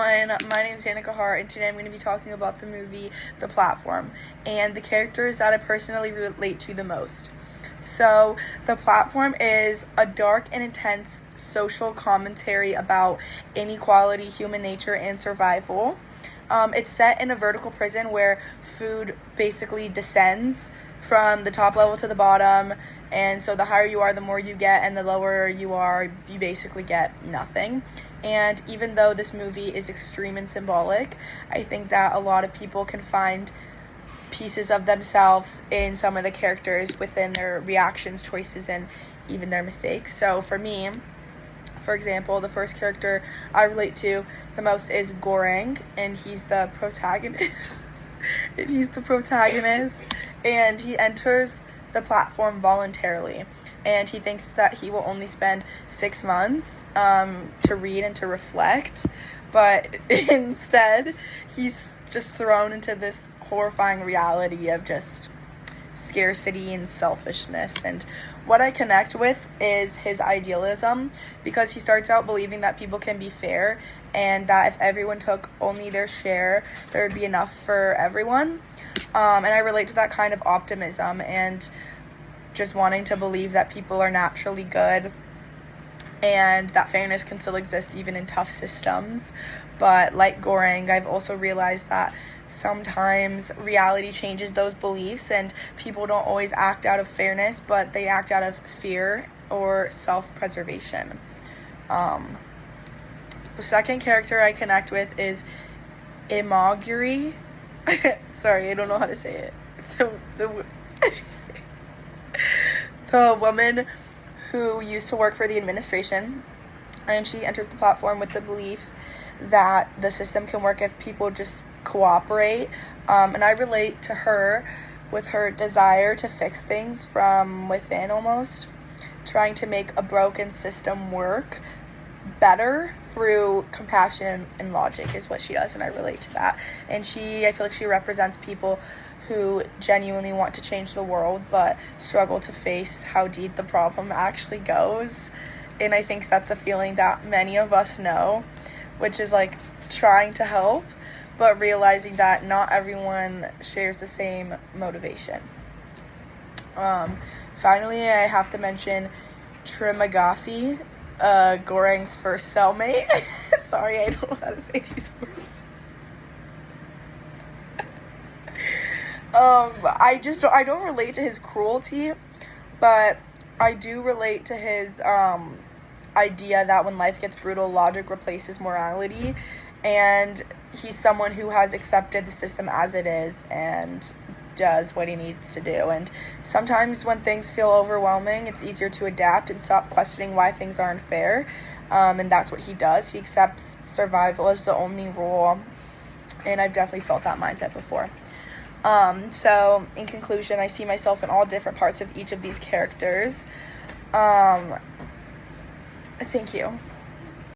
everyone, my name is Danica Hart, and today I'm going to be talking about the movie The Platform and the characters that I personally relate to the most. So, The Platform is a dark and intense social commentary about inequality, human nature, and survival. It's set in a vertical prison where food basically descends from the top level to the bottom, and so the higher you are, the more you get, and the lower you are, you basically get nothing. And even though this movie is extreme and symbolic, I think that a lot of people can find pieces of themselves in some of the characters within their reactions, choices, and even their mistakes. So for me, for example, the first character I relate to the most is Goreng, and he's the protagonist. And he enters the platform voluntarily, and he thinks that he will only spend 6 months to read and to reflect, but instead he's just thrown into this horrifying reality of just scarcity and selfishness. And what I connect with is his idealism, because he starts out believing that people can be fair and that if everyone took only their share, there would be enough for everyone. And I relate to that kind of optimism and just wanting to believe that people are naturally good and that fairness can still exist even in tough systems. But like Goreng, I've also realized that sometimes reality changes those beliefs, and people don't always act out of fairness, but they act out of fear or self-preservation. The second character I connect with is Imoguri. Sorry, I don't know how to say it. The woman who used to work for the administration, and she enters the platform with the belief that the system can work if people just cooperate. And I relate to her with her desire to fix things from within, almost trying to make a broken system work better through compassion and logic is what she does, and I relate to that. And I feel like she represents people who genuinely want to change the world but struggle to face how deep the problem actually goes. And I think that's a feeling that many of us know, which is like trying to help but realizing that not everyone shares the same motivation. Finally, I have to mention Trimagasi, Goreng's first cellmate. Sorry, I don't know how to say these words. I don't relate to his cruelty, but I do relate to his idea that when life gets brutal, logic replaces morality, and he's someone who has accepted the system as it is and does what he needs to do. And sometimes when things feel overwhelming, it's easier to adapt and stop questioning why things aren't fair, and that's what he does. He accepts survival as the only rule, and I've definitely felt that mindset before. So in conclusion, I see myself in all different parts of each of these characters. Thank you.